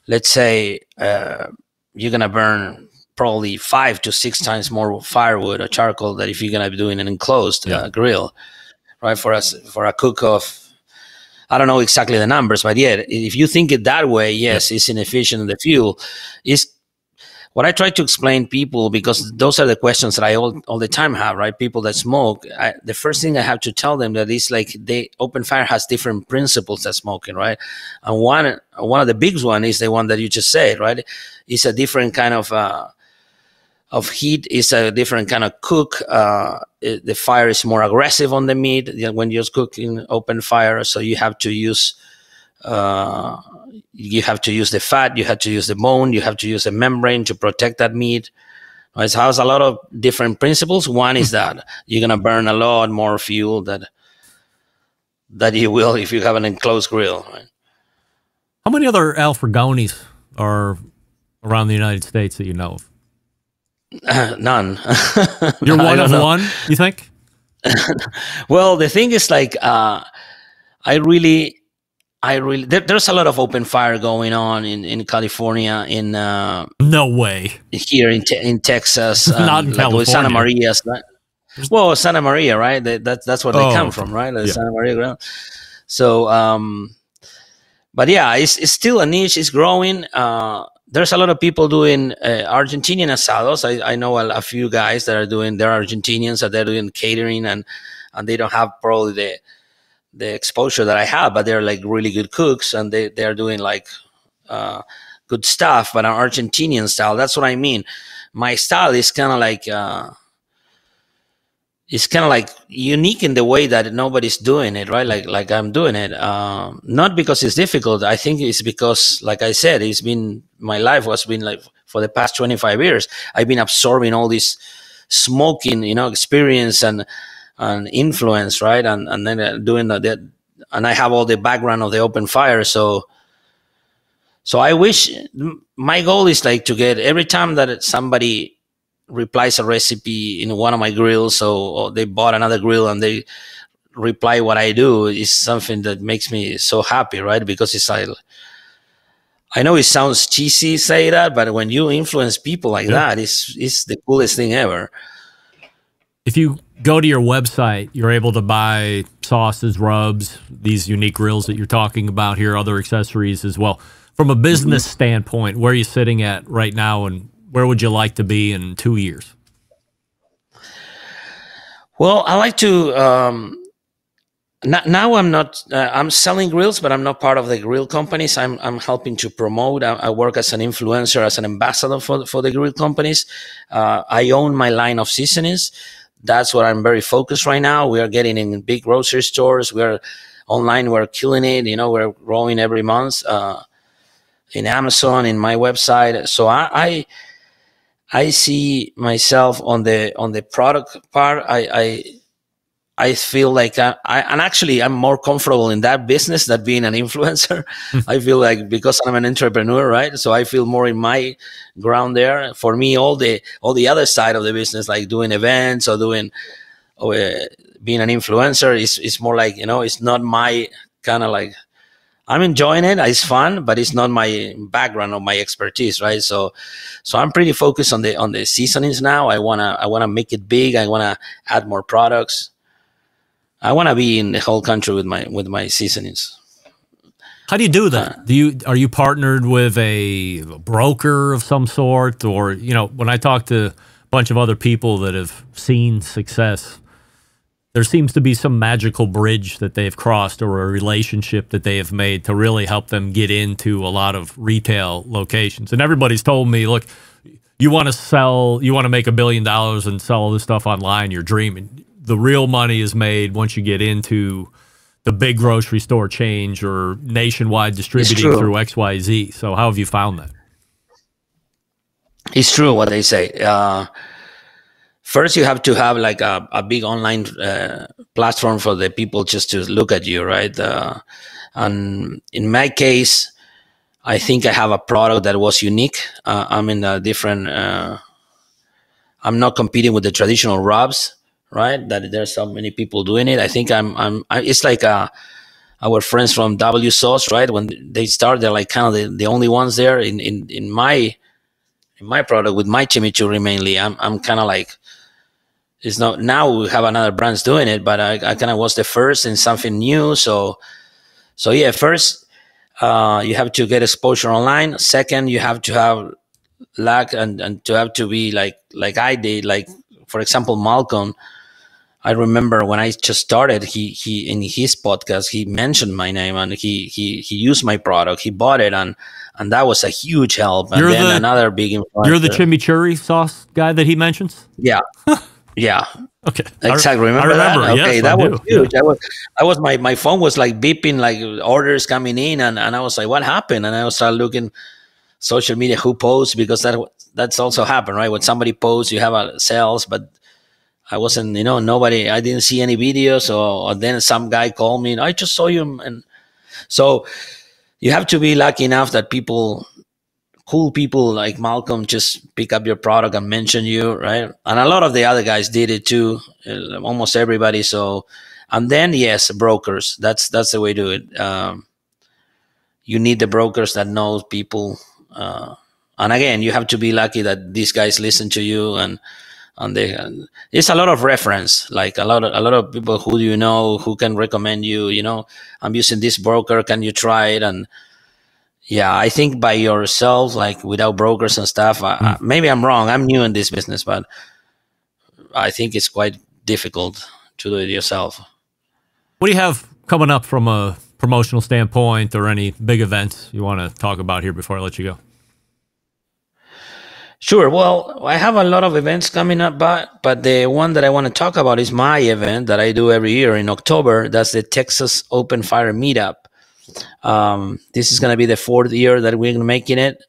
let's say, you're gonna burn probably 5 to 6 times more firewood or charcoal than if you're gonna be doing an enclosed grill, right? For a cook of, I don't know exactly the numbers, but yeah, if you think it that way, yes, it's inefficient. The fuel is. What I try to explain people, because those are the questions that I all the time have, right? People that smoke, the first thing I have to tell them that is like open fire has different principles than smoking, right? And one of the big one is the one that you just said, right? It's a different kind of heat. It's a different kind of cook. The fire is more aggressive on the meat when you're cooking open fire, so you have to use. You have to use the fat, you have to use the bone, you have to use a membrane to protect that meat. It has a lot of different principles. One is that you're going to burn a lot more fuel that you will if you have an enclosed grill. Right? How many other Frugonis are around the United States that you know of? None. You're one of one, you think? Well, the thing is like, there's a lot of open fire going on in California, no way here in Texas, not in California. With Santa Maria. Well, Santa Maria, right? That's where they come from, right? Santa Maria ground. So, but yeah, it's still a niche. It's growing. There's a lot of people doing Argentinian asados. I know a few guys that are doing. They're Argentinians that they're doing catering, and they don't have probably the exposure that I have, but they're like really good cooks, and they're doing like good stuff, but an Argentinian style. That's what I mean. My style is kind of like unique in the way that nobody's doing it, right? Like I'm doing it. Not because it's difficult. I think it's because, like I said, my life has been like for the past 25 years. I've been absorbing all this smoking, experience and influence, right? And then doing that, and I have all the background of the open fire. So I wish, my goal is like to get, every time that somebody replies a recipe in one of my grills, or they bought another grill and they reply what I do, is something that makes me so happy, right? Because it's like, I know it sounds cheesy say that, but when you influence people like that, it's the coolest thing ever. If you go to your website, you're able to buy sauces, rubs, these unique grills that you're talking about here, other accessories as well. From a business standpoint, where are you sitting at right now, and where would you like to be in 2 years? Well, I like to Now I'm not. I'm selling grills, but I'm not part of the grill companies. I'm helping to promote. I work as an influencer, as an ambassador for the grill companies. I own my line of seasonings. That's what I'm very focused right now. We are getting in big grocery stores. We're online. We're killing it. We're growing every month in Amazon, in my website. So I see myself on the product part. I feel like and actually I'm more comfortable in that business than being an influencer. I feel like because I'm an entrepreneur, right? So I feel more in my ground there. For me, all the other side of the business, like doing events or being an influencer, is more like it's not my kind of like. I'm enjoying it. It's fun, but it's not my background or my expertise, right? So I'm pretty focused on the seasonings now. I wanna make it big. I wanna add more products. I want to be in the whole country with my seasonings. How do you do that? Are you partnered with a broker of some sort, or when I talk to a bunch of other people that have seen success, there seems to be some magical bridge that they've crossed or a relationship that they have made to really help them get into a lot of retail locations. And everybody's told me, look, you want to make $1 billion and sell all this stuff online, you're dreaming. The real money is made once you get into the big grocery store change or nationwide distributing through XYZ. So how have you found that? It's true what they say. First, you have to have like a big online platform for the people just to look at you, right? And in my case, I think I have a product that was unique. I'm in a different. I'm not competing with the traditional rubs, right? That there's so many people doing it. I think it's like our friends from W Sauce, right? When they start, they're like kind of the only ones there in my product with my chimichurri mainly. I'm kind of like, it's not, now we have another brands doing it, but I kind of was the first in something new. So yeah, first, you have to get exposure online. Second, you have to have luck and to have to be like I did, like, for example, Malcom. I remember when I just started, he in his podcast, he mentioned my name and he used my product. He bought it and that was a huge help. And another big influencer. You're the chimichurri sauce guy that he mentions? Yeah. Yeah. Okay. Exactly. Remember that? Okay, yes, that was huge. Yeah. I was my phone was like beeping, like orders coming in, and I was like, what happened? And I was started looking social media who posts, because that's also happened, right? When somebody posts, you have a sales, but I wasn't, nobody, I didn't see any videos, or then some guy called me and I just saw you. And so you have to be lucky enough that cool people like Malcom just pick up your product and mention you, right? And a lot of the other guys did it too, almost everybody. So, and then yes, brokers, that's the way to do it. You need the brokers that know people. And again, you have to be lucky that these guys listen to you and it's a lot of reference, like a lot of people who do you know who can recommend you. I'm using this broker, can you try it? And yeah, I think by yourself, like without brokers and stuff, maybe I'm wrong, I'm new in this business, but I think it's quite difficult to do it yourself. What do you have coming up from a promotional standpoint, or any big events you want to talk about here before I let you go? Sure. Well, I have a lot of events coming up, but the one that I want to talk about is my event that I do every year in October. That's the Texas Open Fire Meetup. This is going to be the 4th year that we're making it.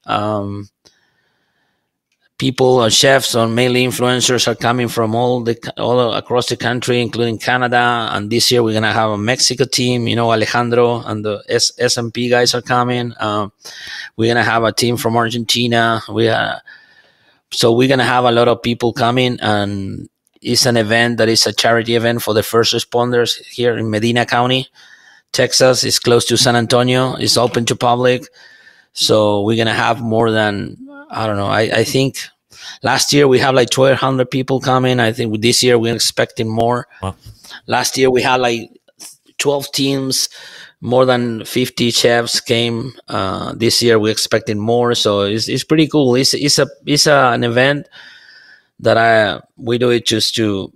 People, chefs, or mainly influencers are coming from all across the country, including Canada. And this year we're going to have a Mexico team. Alejandro and the S&P guys are coming. We're going to have a team from Argentina. So we're going to have a lot of people coming, and it's an event that is a charity event for the first responders here in Medina County, Texas. It's close to San Antonio. It's open to public. So we're going to have more than, I don't know, I think last year we had like 1,200 people coming. I think this year we're expecting more. Wow. Last year we had like 12 teams. More than 50 chefs came. This year we're expecting more, so it's pretty cool. It's an event that we do it just to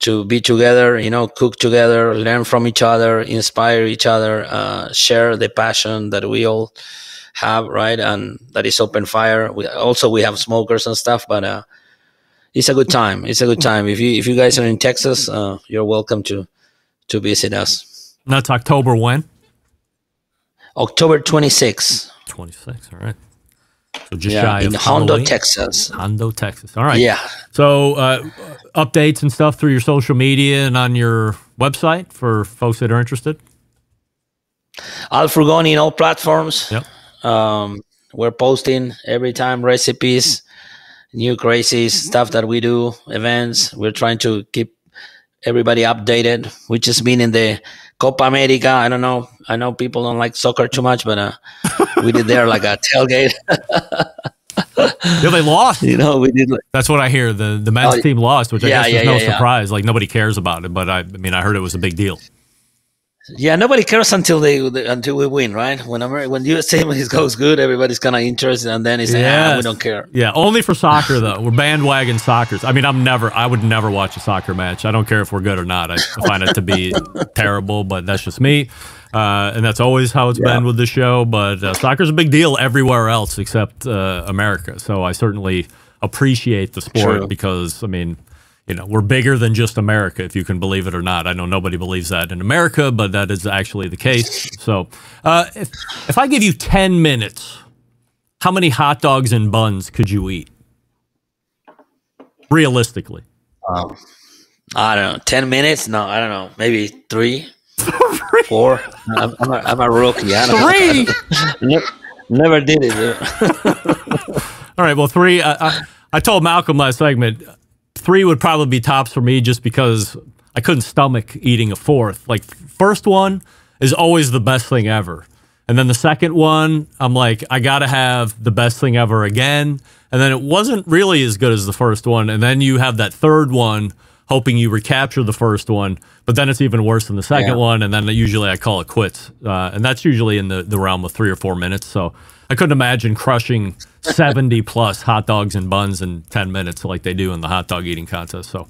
to be together, cook together, learn from each other, inspire each other, share the passion that we all have, right? And that is open fire. We have smokers and stuff, but it's a good time. It's a good time. If you guys are in Texas, you're welcome to visit us. That's October when? October 26th. 26, all right. So just shy in of Hondo, Halloween. Texas. Hondo, Texas. All right. Yeah. So updates and stuff through your social media and on your website for folks that are interested? Al Frugoni in all platforms. Yep. We're posting every time recipes, new crazy stuff that we do, events. We're trying to keep everybody updated. We just been in the Copa America. I don't know. I know people don't like soccer too much, but we did there like a tailgate. Yeah, they lost. We did. That's what I hear. The men's team lost, which I guess is no surprise. Like nobody cares about it, but I mean, I heard it was a big deal. Yeah, nobody cares until we win, right? When U.S. team goes good, everybody's kind of interested, and then it's we don't care. Yeah, only for soccer though. We're bandwagon soccers. I mean, I would never watch a soccer match. I don't care if we're good or not. I find it to be terrible, but that's just me. And that's always how it's been with the show. But soccer's a big deal everywhere else except America. So I certainly appreciate the sport because, I mean, we're bigger than just America, if you can believe it or not. I know nobody believes that in America, but that is actually the case. So if I give you 10 minutes, how many hot dogs and buns could you eat? Realistically. I don't know. 10 minutes? No, I don't know. Maybe 3, 4. I'm a rookie. I don't know. Never did it. All right, well, 3. I told Malcolm last segment, 3 would probably be tops for me just because I couldn't stomach eating a 4th. Like, first one is always the best thing ever. And then the second one, I'm like, I got to have the best thing ever again. And then it wasn't really as good as the first one. And then you have that third one, hoping you recapture the first one. But then it's even worse than the second one. And then usually I call it quits. And that's usually in the realm of 3 or 4 minutes. So I couldn't imagine crushing 70 plus hot dogs and buns in 10 minutes like they do in the hot dog eating contest. So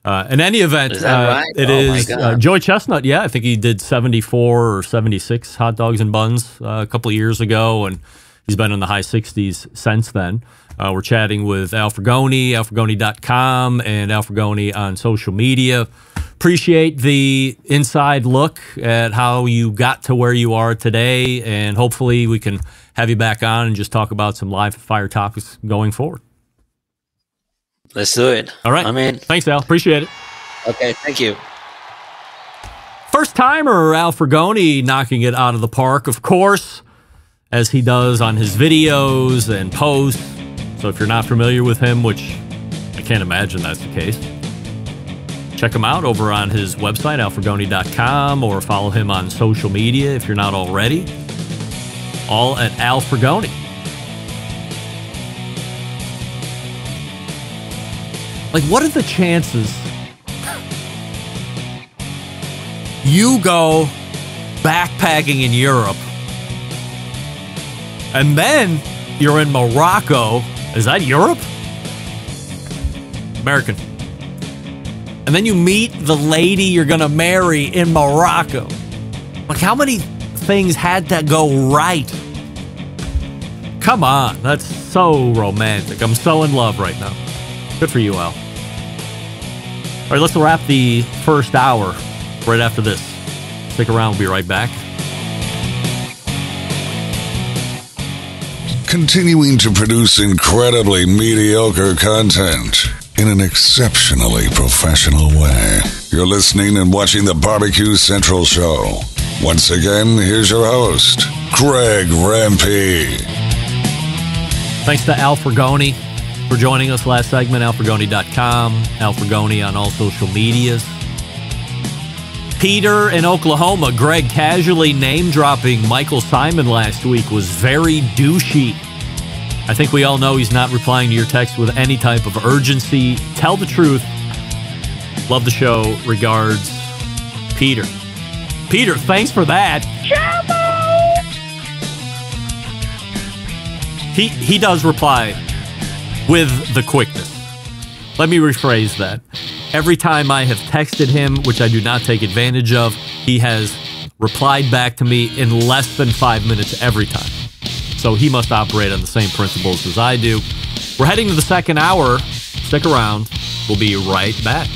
in any event, is that right? It is Joey Chestnut. Yeah, I think he did 74 or 76 hot dogs and buns a couple of years ago, and he's been in the high 60s since then. We're chatting with Al Frugoni, alfrugoni.com, and Al Frugoni on social media. Appreciate the inside look at how you got to where you are today, and hopefully we can have you back on and just talk about some live fire topics going forward. Let's do it. All right. I'm in. Thanks, Al. Appreciate it. Okay, thank you. First timer, Al Frugoni, knocking it out of the park, of course, as he does on his videos and posts. So if you're not familiar with him, which I can't imagine that's the case, check him out over on his website, alfrugoni.com, or follow him on social media if you're not already. All at Al Frugoni. Like, what are the chances you go backpacking in Europe and then you're in Morocco? Is that Europe? American. And then you meet the lady you're going to marry in Morocco. Like, how many things had to go right? Come on. That's so romantic. I'm so in love right now. Good for you, Al. All right, let's wrap the first hour right after this. Stick around. We'll be right back. Continuing to produce incredibly mediocre content in an exceptionally professional way. You're listening and watching the Barbecue Central Show. Once again, here's your host, Greg Rempe. Thanks to Al Frugoni for joining us last segment. alfrugoni.com, Al Frugoni on all social medias. Peter in Oklahoma. Greg casually name-dropping Michael Simon last week was very douchey. I think we all know he's not replying to your text with any type of urgency. Tell the truth. Love the show. Regards, Peter. Peter, thanks for that. He does reply with the quickness. Let me rephrase that. Every time I have texted him, which I do not take advantage of, he has replied back to me in less than 5 minutes every time. So he must operate on the same principles as I do. We're heading to the second hour. Stick around. We'll be right back.